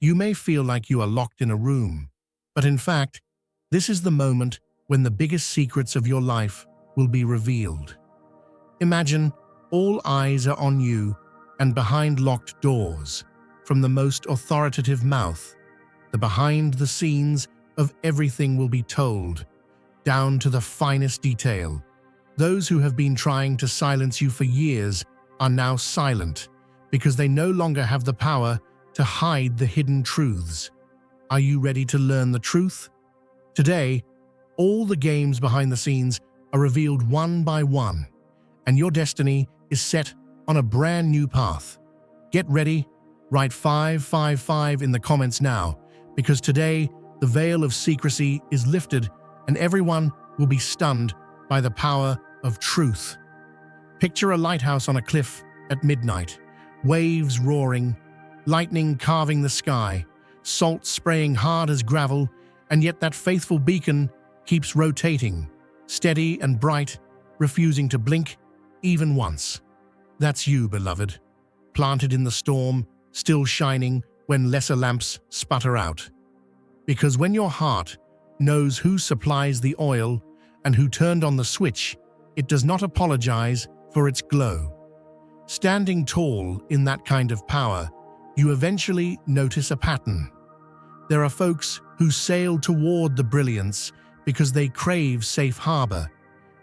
You may feel like you are locked in a room, but in fact, this is the moment when the biggest secrets of your life will be revealed. Imagine all eyes are on you, and behind locked doors, from the most authoritative mouth, the behind the scenes of everything will be told, down to the finest detail. Those who have been trying to silence you for years are now silent because they no longer have the power to hide the hidden truths. Are you ready to learn the truth? Today, all the games behind the scenes are revealed one by one, and your destiny is set on a brand new path. Get ready, write 555 in the comments now, because today the veil of secrecy is lifted and everyone will be stunned by the power of truth. Picture a lighthouse on a cliff at midnight, waves roaring, lightning carving the sky, salt spraying hard as gravel, and yet that faithful beacon keeps rotating, steady and bright, refusing to blink even once. That's you, beloved, planted in the storm, still shining when lesser lamps sputter out. Because when your heart knows who supplies the oil and who turned on the switch, it does not apologize for its glow. Standing tall in that kind of power, you eventually notice a pattern. There are folks who sail toward the brilliance because they crave safe harbor,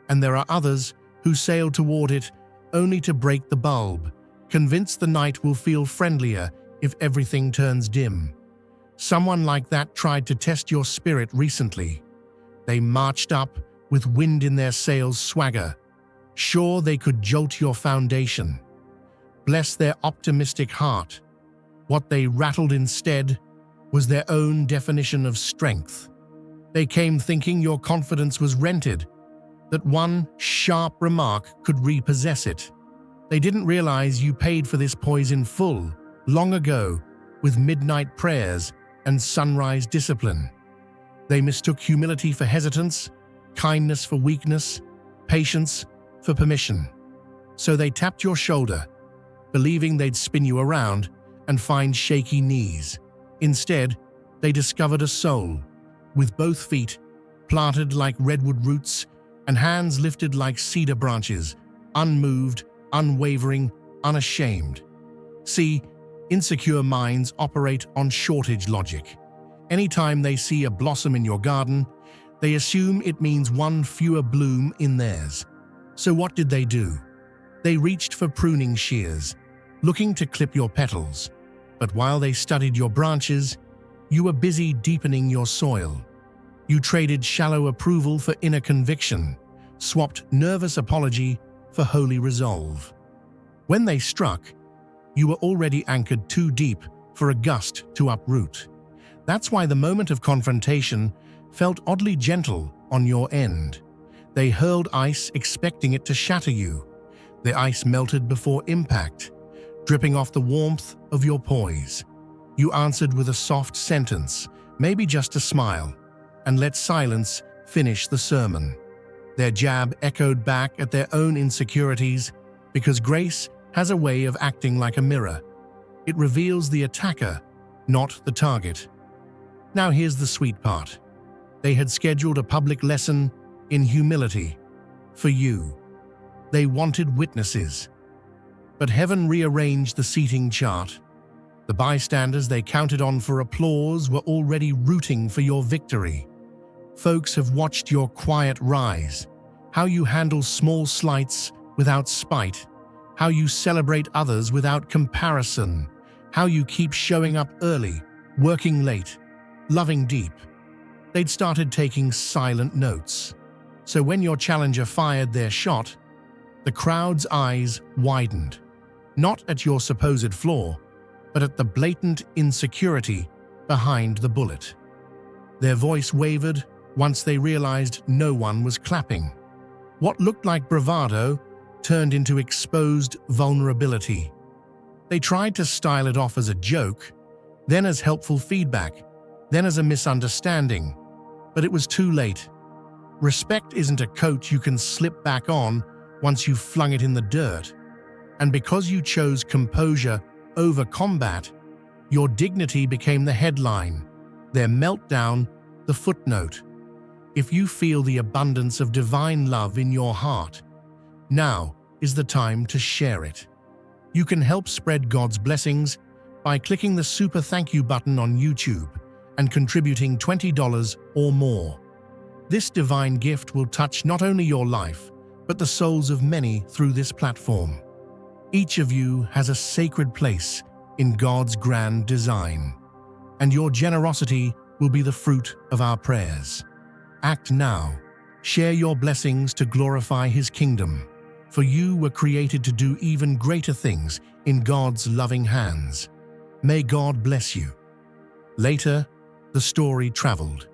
and there are others who sail toward it only to break the bulb, convinced the night will feel friendlier if everything turns dim. Someone like that tried to test your spirit recently. They marched up with wind in their sails swagger, sure they could jolt your foundation. Bless their optimistic heart. What they rattled instead was their own definition of strength. They came thinking your confidence was rented, that one sharp remark could repossess it. They didn't realize you paid for this poison full, long ago, with midnight prayers and sunrise discipline. They mistook humility for hesitance, kindness for weakness, patience for permission. So they tapped your shoulder, believing they'd spin you around and find shaky knees. Instead, they discovered a soul, with both feet planted like redwood roots and hands lifted like cedar branches, unmoved, unwavering, unashamed. See, insecure minds operate on shortage logic. Anytime they see a blossom in your garden, they assume it means one fewer bloom in theirs. So what did they do? They reached for pruning shears, looking to clip your petals. But while they studied your branches, you were busy deepening your soil. You traded shallow approval for inner conviction, swapped nervous apology for holy resolve. When they struck, you were already anchored too deep for a gust to uproot. That's why the moment of confrontation felt oddly gentle on your end. They hurled ice expecting it to shatter you. The ice melted before impact, dripping off the warmth of your poise. You answered with a soft sentence, maybe just a smile, and let silence finish the sermon. Their jab echoed back at their own insecurities, because grace has a way of acting like a mirror. It reveals the attacker, not the target. Now here's the sweet part. They had scheduled a public lesson in humility for you. They wanted witnesses. But heaven rearranged the seating chart. The bystanders they counted on for applause were already rooting for your victory. Folks have watched your quiet rise, how you handle small slights without spite, how you celebrate others without comparison, how you keep showing up early, working late, loving deep. They'd started taking silent notes. So when your challenger fired their shot, the crowd's eyes widened, not at your supposed flaw, but at the blatant insecurity behind the bullet. Their voice wavered once they realized no one was clapping. What looked like bravado turned into exposed vulnerability. They tried to style it off as a joke, then as helpful feedback, then as a misunderstanding, but it was too late. Respect isn't a coat you can slip back on once you've flung it in the dirt. And because you chose composure over combat, Your dignity became the headline, their meltdown the footnote. If you feel the abundance of divine love in your heart, now is the time to share it. You can help spread God's blessings by clicking the super thank you button on YouTube and contributing $20 or more. This divine gift will touch not only your life, but the souls of many through this platform. Each of you has a sacred place in God's grand design, and your generosity will be the fruit of our prayers. Act now. Share your blessings to glorify His kingdom, for you were created to do even greater things in God's loving hands. May God bless you. Later, the story traveled.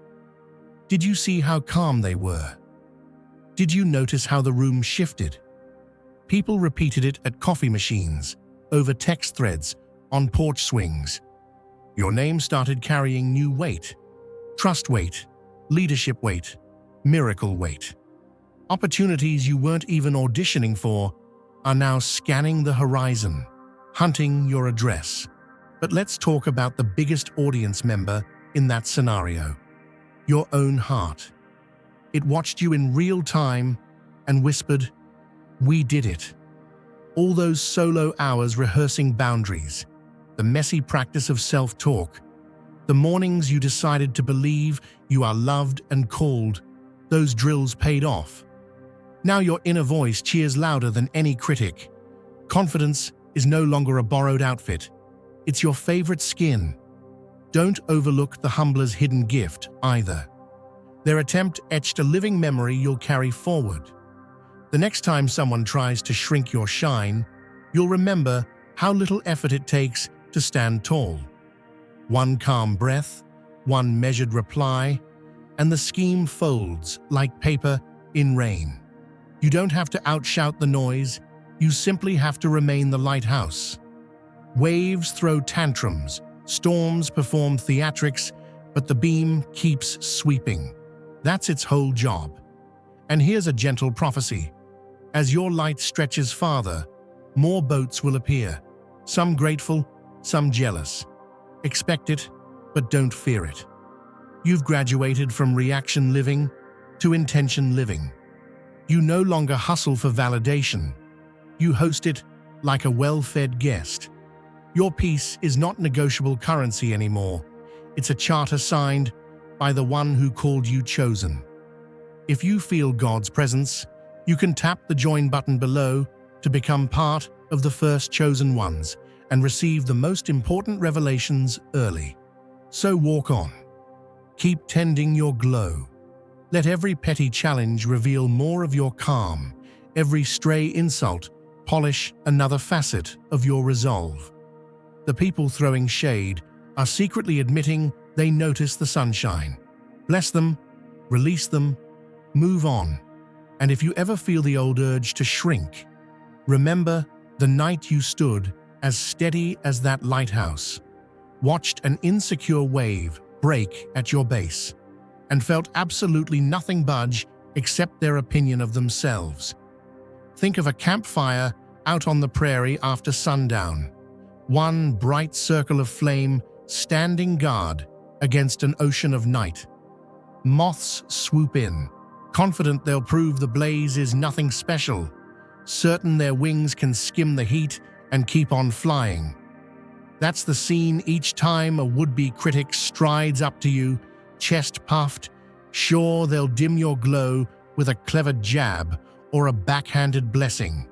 Did you see how calm they were? Did you notice how the room shifted? People repeated it at coffee machines, over text threads, on porch swings. Your name started carrying new weight. Trust weight, leadership weight, miracle weight. Opportunities you weren't even auditioning for are now scanning the horizon, hunting your address. But let's talk about the biggest audience member in that scenario. Your own heart. It watched you in real time and whispered, "We did it." All those solo hours rehearsing boundaries, the messy practice of self-talk, the mornings you decided to believe you are loved and called, those drills paid off. Now your inner voice cheers louder than any critic. Confidence is no longer a borrowed outfit. It's your favorite skin. Don't overlook the humbler's hidden gift either. Their attempt etched a living memory you'll carry forward. The next time someone tries to shrink your shine, you'll remember how little effort it takes to stand tall. One calm breath, one measured reply, and the scheme folds like paper in rain. You don't have to outshout the noise, you simply have to remain the lighthouse. Waves throw tantrums, storms perform theatrics, but the beam keeps sweeping. That's its whole job. And here's a gentle prophecy. As your light stretches farther, more boats will appear, some grateful, some jealous. Expect it, but don't fear it. You've graduated from reaction living to intention living. You no longer hustle for validation. You host it like a well-fed guest. Your peace is not negotiable currency anymore. It's a charter signed by the one who called you chosen. If you feel God's presence, you can tap the join button below to become part of the first chosen ones and receive the most important revelations early. So walk on. Keep tending your glow. Let every petty challenge reveal more of your calm, every stray insult polish another facet of your resolve. The people throwing shade are secretly admitting they notice the sunshine. Bless them, release them, move on. And if you ever feel the old urge to shrink, remember the night you stood as steady as that lighthouse, watched an insecure wave break at your base, and felt absolutely nothing budge except their opinion of themselves. Think of a campfire out on the prairie after sundown, one bright circle of flame standing guard against an ocean of night. Moths swoop in, confident they'll prove the blaze is nothing special, certain their wings can skim the heat and keep on flying. That's the scene each time a would-be critic strides up to you, chest puffed, sure they'll dim your glow with a clever jab or a backhanded blessing.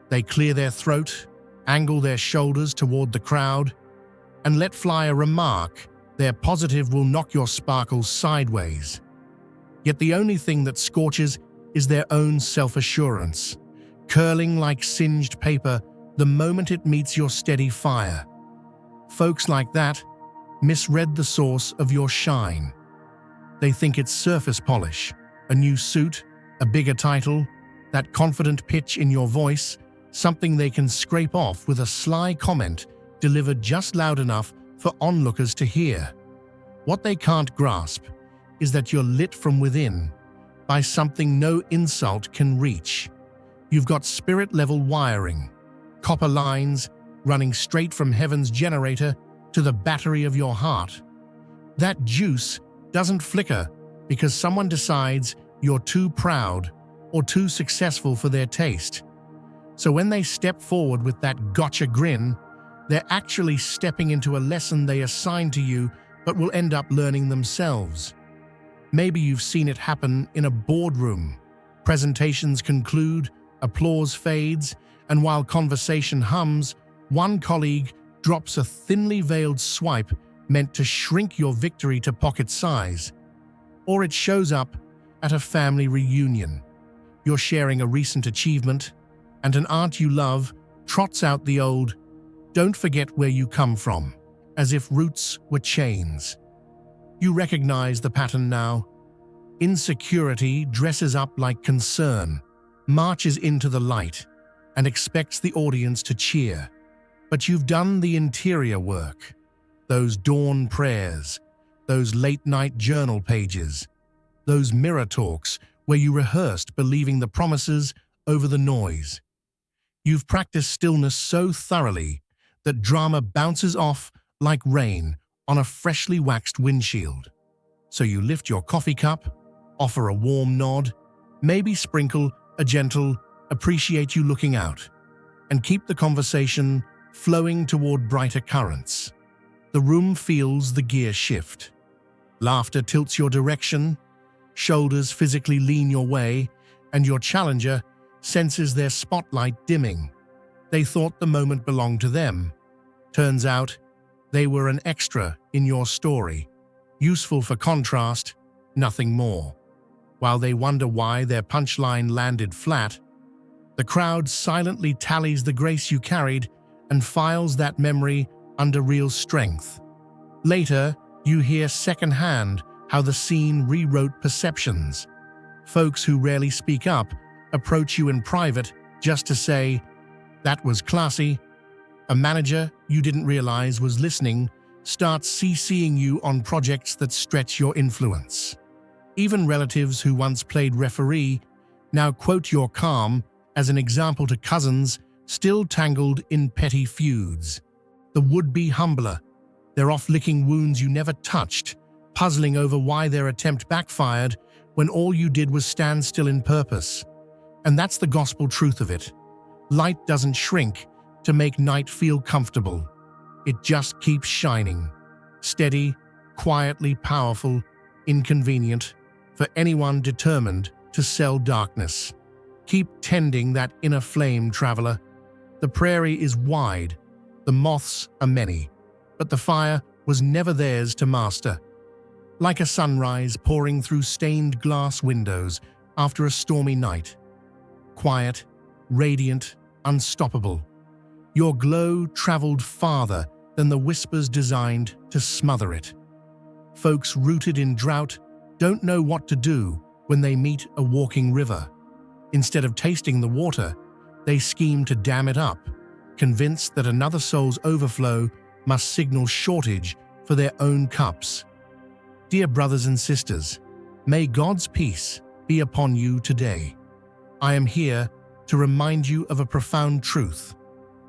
They clear their throat, angle their shoulders toward the crowd, and let fly a remark their positive will knock your sparkles sideways. Yet the only thing that scorches is their own self-assurance, curling like singed paper the moment it meets your steady fire. Folks like that misread the source of your shine. They think it's surface polish, a new suit, a bigger title, that confident pitch in your voice, something they can scrape off with a sly comment delivered just loud enough for onlookers to hear. What they can't grasp is that you're lit from within by something no insult can reach. You've got spirit-level wiring, copper lines running straight from heaven's generator to the battery of your heart. That juice doesn't flicker because someone decides you're too proud or too successful for their taste. So when they step forward with that gotcha grin, they're actually stepping into a lesson they assigned to you but will end up learning themselves. Maybe you've seen it happen in a boardroom. Presentations conclude, applause fades, and while conversation hums, one colleague drops a thinly veiled swipe meant to shrink your victory to pocket size. Or it shows up at a family reunion. You're sharing a recent achievement, and an aunt you love trots out the old, "Don't forget where you come from," as if roots were chains. You recognize the pattern now. Insecurity dresses up like concern, marches into the light, and expects the audience to cheer. But you've done the interior work. Those dawn prayers, those late-night journal pages, those mirror talks where you rehearsed believing the promises over the noise. You've practiced stillness so thoroughly that drama bounces off like rain on a freshly waxed windshield. So you lift your coffee cup, offer a warm nod, maybe sprinkle a gentle "appreciate you looking out," and keep the conversation flowing toward brighter currents. The room feels the gear shift. Laughter tilts your direction, shoulders physically lean your way, and your challenger senses their spotlight dimming. They thought the moment belonged to them. Turns out, they were an extra in your story, useful for contrast, nothing more. While they wonder why their punchline landed flat, the crowd silently tallies the grace you carried and files that memory under real strength. Later, you hear secondhand how the scene rewrote perceptions. Folks who rarely speak up approach you in private just to say, "That was classy." A manager you didn't realize was listening starts CCing you on projects that stretch your influence. Even relatives who once played referee now quote your calm as an example to cousins still tangled in petty feuds. The would-be humbler, they're off licking wounds you never touched, puzzling over why their attempt backfired when all you did was stand still in purpose. And that's the gospel truth of it. Light doesn't shrink to make night feel comfortable. It just keeps shining. Steady, quietly powerful, inconvenient for anyone determined to sell darkness. Keep tending that inner flame, traveler. The prairie is wide, the moths are many, but the fire was never theirs to master. Like a sunrise pouring through stained glass windows after a stormy night. Quiet, radiant, unstoppable. Your glow traveled farther than the whispers designed to smother it. Folks rooted in drought don't know what to do when they meet a walking river. Instead of tasting the water, they scheme to dam it up, convinced that another soul's overflow must signal shortage for their own cups. Dear brothers and sisters, may God's peace be upon you today. I am here to remind you of a profound truth.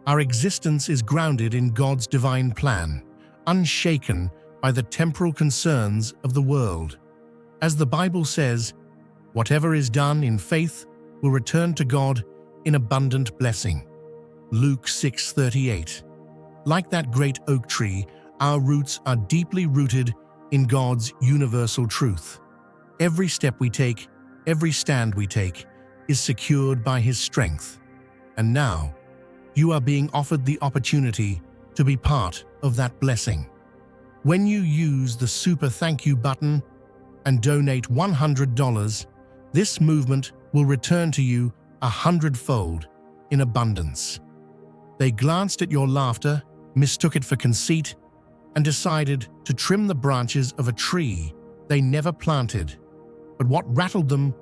Our existence is grounded in God's divine plan, unshaken by the temporal concerns of the world. As the Bible says, whatever is done in faith will return to God in abundant blessing. Luke 6:38. Like that great oak tree, our roots are deeply rooted in God's universal truth. Every step we take, every stand we take, is secured by His strength. And now, you are being offered the opportunity to be part of that blessing. When you use the super thank you button and donate $100, this movement will return to you 100-fold in abundance. They glanced at your laughter, mistook it for conceit, and decided to trim the branches of a tree they never planted. But what rattled them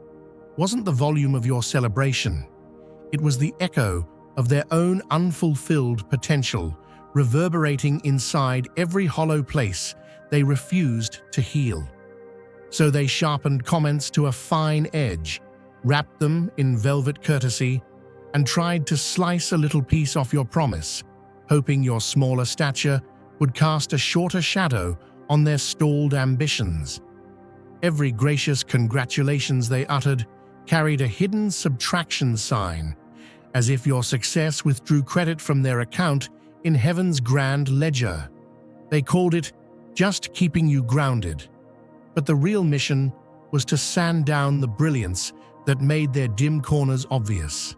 wasn't the volume of your celebration. It was the echo of their own unfulfilled potential, reverberating inside every hollow place they refused to heal. So they sharpened comments to a fine edge, wrapped them in velvet courtesy, and tried to slice a little piece off your promise, hoping your smaller stature would cast a shorter shadow on their stalled ambitions. Every gracious congratulations they uttered carried a hidden subtraction sign, as if your success withdrew credit from their account in heaven's grand ledger. They called it just keeping you grounded, but the real mission was to sand down the brilliance that made their dim corners obvious.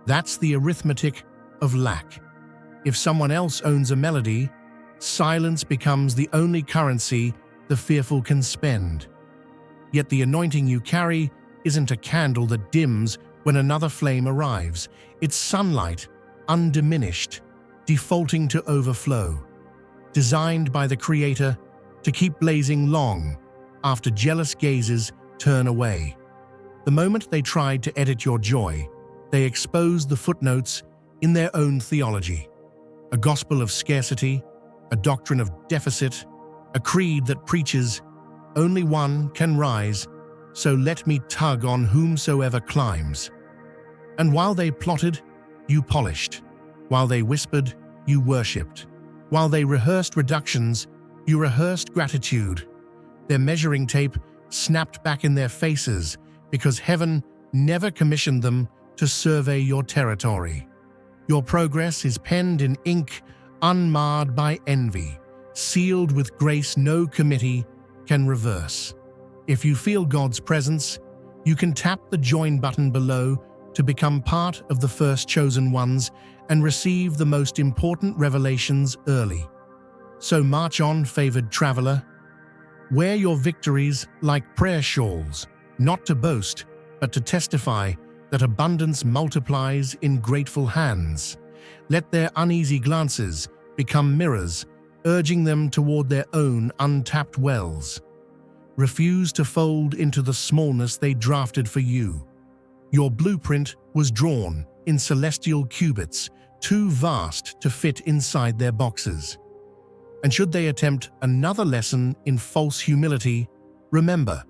That's the arithmetic of lack. If someone else owns a melody, silence becomes the only currency the fearful can spend. Yet the anointing you carry isn't a candle that dims when another flame arrives. It's sunlight, undiminished, defaulting to overflow, designed by the Creator to keep blazing long after jealous gazes turn away. The moment they tried to edit your joy, they exposed the footnotes in their own theology. A gospel of scarcity, a doctrine of deficit, a creed that preaches, only one can rise, so let me tug on whomsoever climbs. And while they plotted, you polished. While they whispered, you worshipped. While they rehearsed reductions, you rehearsed gratitude. Their measuring tape snapped back in their faces because heaven never commissioned them to survey your territory. Your progress is penned in ink unmarred by envy, sealed with grace no committee can reverse. If you feel God's presence, you can tap the join button below to become part of the first chosen ones and receive the most important revelations early. So march on, favored traveler. Wear your victories like prayer shawls, not to boast, but to testify that abundance multiplies in grateful hands. Let their uneasy glances become mirrors, urging them toward their own untapped wells. Refuse to fold into the smallness they drafted for you. Your blueprint was drawn in celestial cubits, too vast to fit inside their boxes. And should they attempt another lesson in false humility, remember,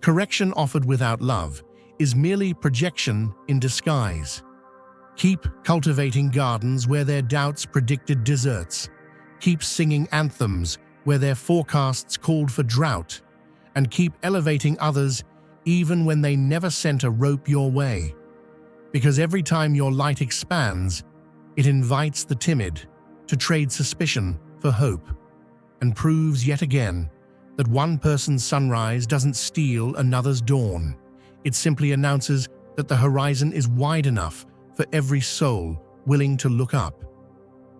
correction offered without love is merely projection in disguise. Keep cultivating gardens where their doubts predicted deserts. Keep singing anthems where their forecasts called for drought. And keep elevating others even when they never sent a rope your way. Because every time your light expands, it invites the timid to trade suspicion for hope, and proves yet again that one person's sunrise doesn't steal another's dawn. It simply announces that the horizon is wide enough for every soul willing to look up.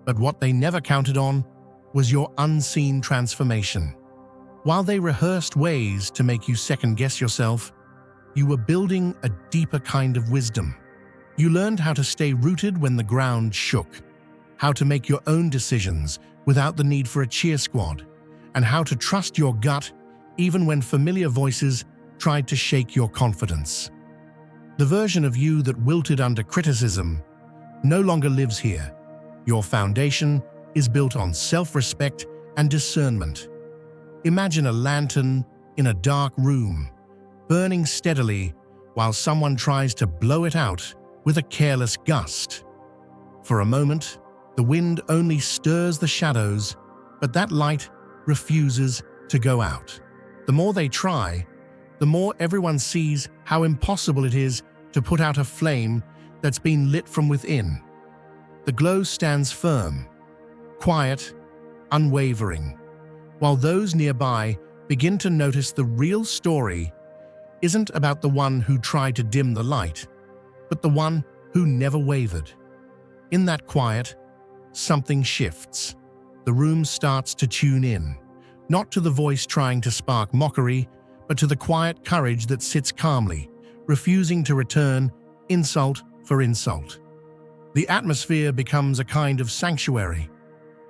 But what they never counted on was your unseen transformation. While they rehearsed ways to make you second-guess yourself, you were building a deeper kind of wisdom. You learned how to stay rooted when the ground shook, how to make your own decisions without the need for a cheer squad, and how to trust your gut even when familiar voices tried to shake your confidence. The version of you that wilted under criticism no longer lives here. Your foundation is built on self-respect and discernment. Imagine a lantern in a dark room, burning steadily while someone tries to blow it out with a careless gust. For a moment, the wind only stirs the shadows, but that light refuses to go out. The more they try, the more everyone sees how impossible it is to put out a flame that's been lit from within. The glow stands firm, quiet, unwavering, while those nearby begin to notice the real story isn't about the one who tried to dim the light, but the one who never wavered. In that quiet, something shifts. The room starts to tune in, not to the voice trying to spark mockery, but to the quiet courage that sits calmly, refusing to return insult for insult. The atmosphere becomes a kind of sanctuary.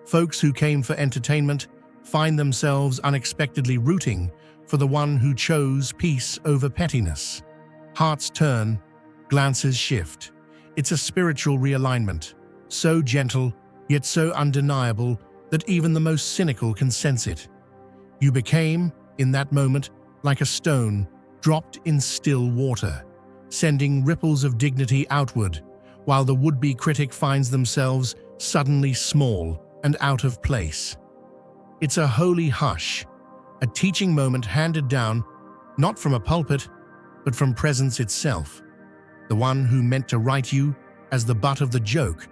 Folks who came for entertainment find themselves unexpectedly rooting for the one who chose peace over pettiness. Hearts turn, glances shift. It's a spiritual realignment, so gentle, yet so undeniable that even the most cynical can sense it. You became, in that moment, like a stone dropped in still water, sending ripples of dignity outward, while the would-be critic finds themselves suddenly small and out of place. It's a holy hush, a teaching moment handed down not from a pulpit, but from presence itself. The one who meant to write you as the butt of the joke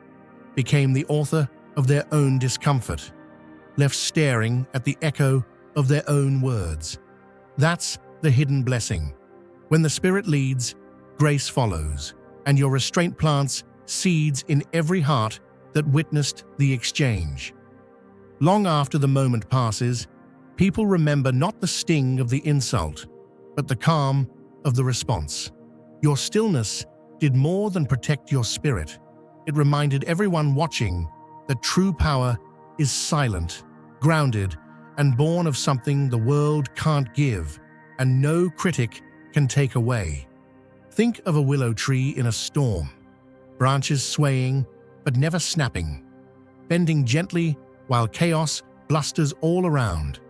became the author of their own discomfort, left staring at the echo of their own words. That's the hidden blessing. When the Spirit leads, grace follows, and your restraint plants seeds in every heart that witnessed the exchange. Long after the moment passes, people remember not the sting of the insult, but the calm of the response. Your stillness did more than protect your spirit. It reminded everyone watching that true power is silent, grounded, and born of something the world can't give, and no critic can take away. Think of a willow tree in a storm, branches swaying but never snapping, bending gently while chaos blusters all around.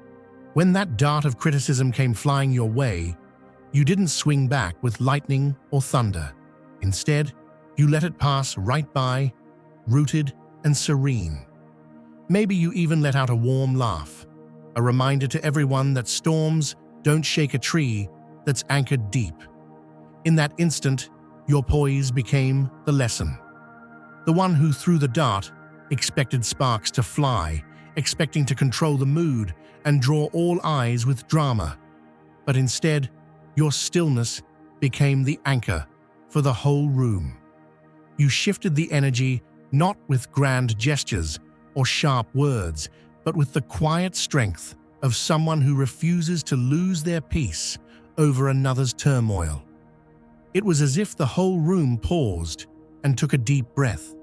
When that dart of criticism came flying your way, you didn't swing back with lightning or thunder. Instead, you let it pass right by, rooted and serene. Maybe you even let out a warm laugh, a reminder to everyone that storms don't shake a tree that's anchored deep. In that instant, your poise became the lesson. The one who threw the dart expected sparks to fly, expecting to control the mood and draw all eyes with drama. But instead, your stillness became the anchor for the whole room. You shifted the energy not with grand gestures or sharp words, but with the quiet strength of someone who refuses to lose their peace over another's turmoil. It was as if the whole room paused and took a deep breath.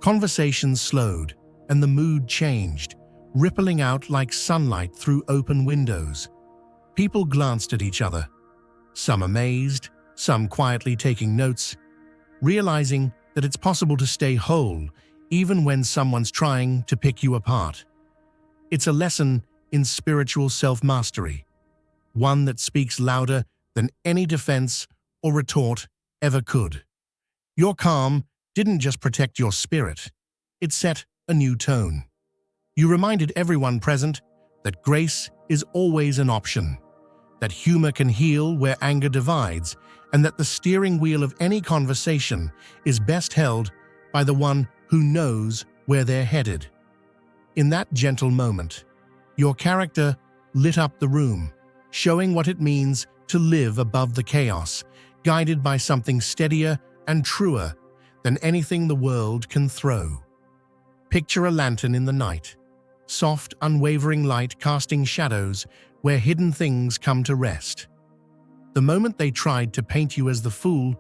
Conversations slowed and the mood changed, rippling out like sunlight through open windows. People glanced at each other, some amazed, some quietly taking notes, realizing that it's possible to stay whole even when someone's trying to pick you apart. It's a lesson in spiritual self-mastery, one that speaks louder than any defense or retort ever could. Your calm didn't just protect your spirit, it set a new tone. You reminded everyone present that grace is always an option, that humor can heal where anger divides, and that the steering wheel of any conversation is best held by the one who knows where they're headed. In that gentle moment, your character lit up the room, showing what it means to live above the chaos, guided by something steadier and truer than anything the world can throw. Picture a lantern in the night, soft, unwavering light casting shadows where hidden things come to rest. The moment they tried to paint you as the fool,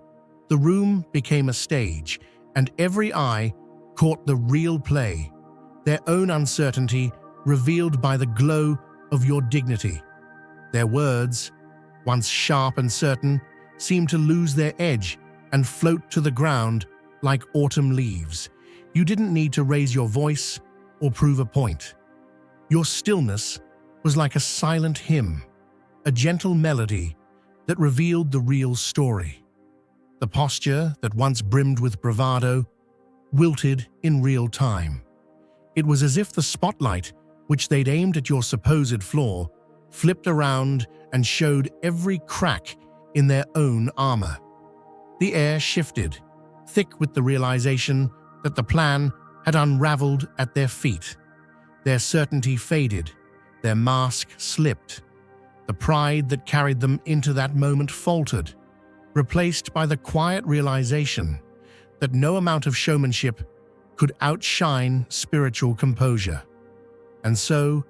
the room became a stage, and every eye caught the real play, their own uncertainty revealed by the glow of your dignity. Their words, once sharp and certain, seemed to lose their edge and float to the ground like autumn leaves. You didn't need to raise your voice or prove a point. Your stillness was like a silent hymn, a gentle melody that revealed the real story. The posture that once brimmed with bravado wilted in real time. It was as if the spotlight, which they'd aimed at your supposed flaw, flipped around and showed every crack in their own armor. The air shifted, thick with the realization that the plan had unraveled at their feet. Their certainty faded, their mask slipped. The pride that carried them into that moment faltered, replaced by the quiet realization that no amount of showmanship could outshine spiritual composure. And so,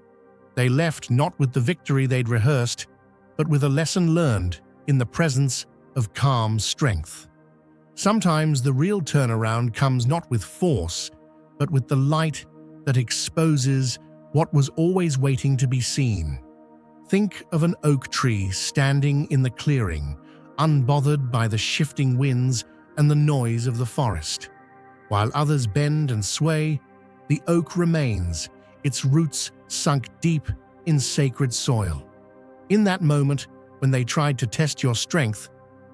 they left not with the victory they'd rehearsed, but with a lesson learned in the presence of calm strength. Sometimes the real turnaround comes not with force, but with the light that exposes what was always waiting to be seen. Think of an oak tree standing in the clearing, unbothered by the shifting winds and the noise of the forest. While others bend and sway, the oak remains, its roots sunk deep in sacred soil. In that moment, when they tried to test your strength,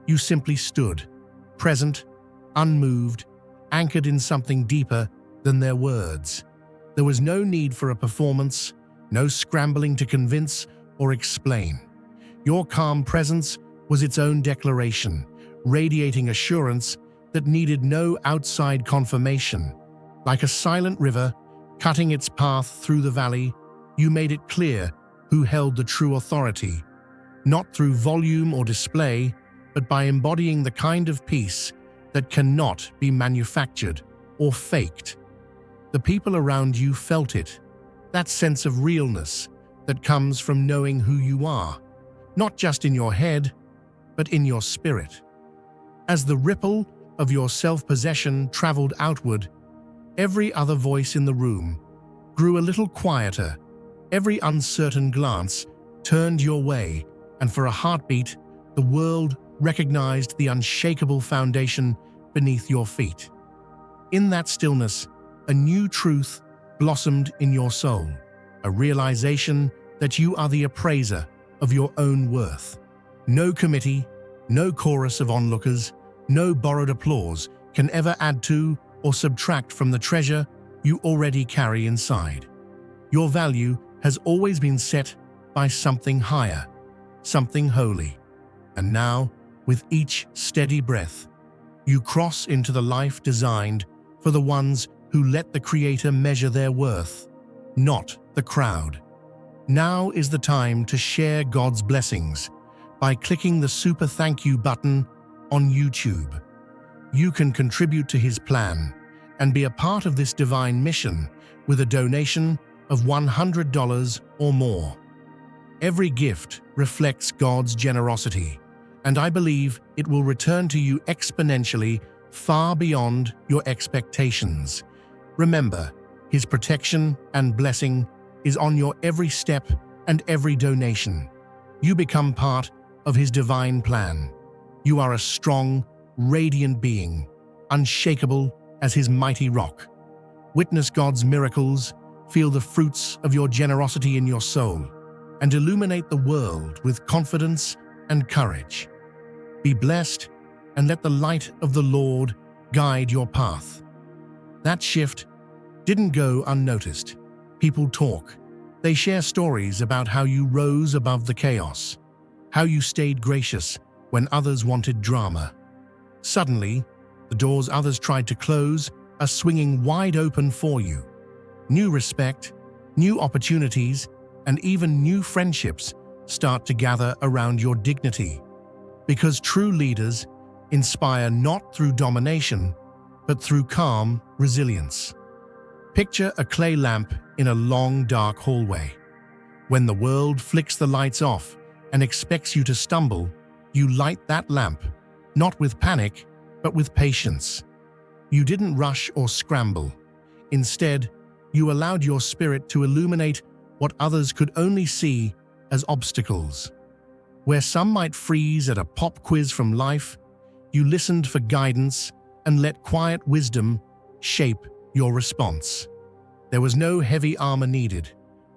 you simply stood, present, unmoved, anchored in something deeper than their words. There was no need for a performance, no scrambling to convince or explain. Your calm presence was its own declaration, radiating assurance that needed no outside confirmation. Like a silent river, cutting its path through the valley, you made it clear who held the true authority, not through volume or display, but by embodying the kind of peace that cannot be manufactured or faked. The people around you felt it, that sense of realness that comes from knowing who you are, not just in your head, but in your spirit. As the ripple of your self-possession traveled outward, every other voice in the room grew a little quieter. Every uncertain glance turned your way, and for a heartbeat, the world recognized the unshakable foundation beneath your feet. In that stillness, a new truth blossomed in your soul, a realization that you are the appraiser of your own worth. No committee, no chorus of onlookers, no borrowed applause can ever add to or subtract from the treasure you already carry inside. Your value has always been set by something higher, something holy. And now, with each steady breath, you cross into the life designed for the ones who let the Creator measure their worth, not the crowd. Now is the time to share God's blessings by clicking the super thank you button on YouTube. You can contribute to His plan and be a part of this divine mission with a donation of $100 or more. Every gift reflects God's generosity, and I believe it will return to you exponentially, far beyond your expectations. Remember, His protection and blessing is on your every step and every donation. You become part of His divine plan. You are a strong, radiant being, unshakable as His mighty rock. Witness God's miracles, feel the fruits of your generosity in your soul, and illuminate the world with confidence and courage. Be blessed, and let the light of the Lord guide your path. That shift didn't go unnoticed. People talk. They share stories about how you rose above the chaos, how you stayed gracious when others wanted drama. Suddenly, the doors others tried to close are swinging wide open for you. New respect, new opportunities, and even new friendships start to gather around your dignity. Because true leaders inspire not through domination, but through calm resilience. Picture a clay lamp in a long, dark hallway. When the world flicks the lights off and expects you to stumble, you light that lamp, not with panic, but with patience. You didn't rush or scramble. Instead, you allowed your spirit to illuminate what others could only see as obstacles. Where some might freeze at a pop quiz from life, you listened for guidance and let quiet wisdom shape your response. There was no heavy armor needed,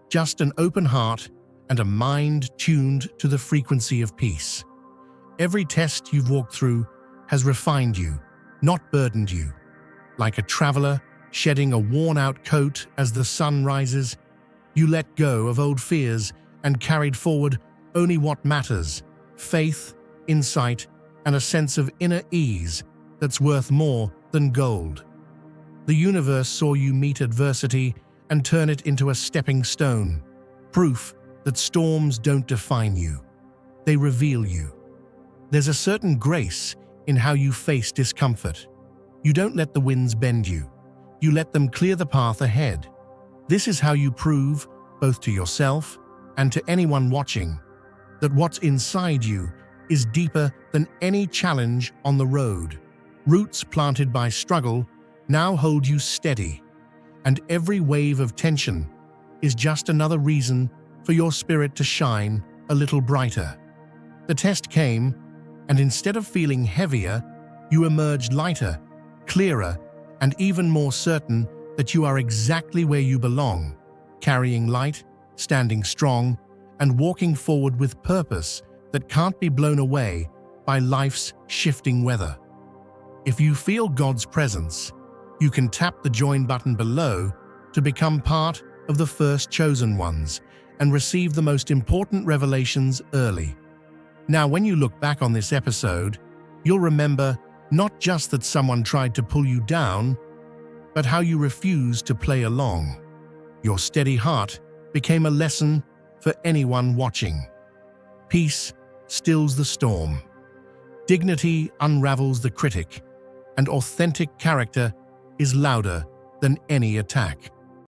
just an open heart and a mind tuned to the frequency of peace. Every test you've walked through has refined you, not burdened you. Like a traveler shedding a worn-out coat as the sun rises, you let go of old fears and carried forward only what matters: faith, insight, and a sense of inner ease that's worth more than gold. The universe saw you meet adversity and turn it into a stepping stone, proof that storms don't define you. They reveal you. There's a certain grace in how you face discomfort. You don't let the winds bend you. You let them clear the path ahead. This is how you prove, both to yourself and to anyone watching, that what's inside you is deeper than any challenge on the road. Roots planted by struggle now hold you steady, and every wave of tension is just another reason for your spirit to shine a little brighter. The test came, and instead of feeling heavier, you emerged lighter, clearer, and even more certain that you are exactly where you belong, carrying light, standing strong, and walking forward with purpose that can't be blown away by life's shifting weather. If you feel God's presence, you can tap the join button below to become part of the first chosen ones and receive the most important revelations early. Now, when you look back on this episode, you'll remember not just that someone tried to pull you down, but how you refused to play along. Your steady heart became a lesson for anyone watching. Peace stills the storm. Dignity unravels the critic, and authentic character is louder than any attack.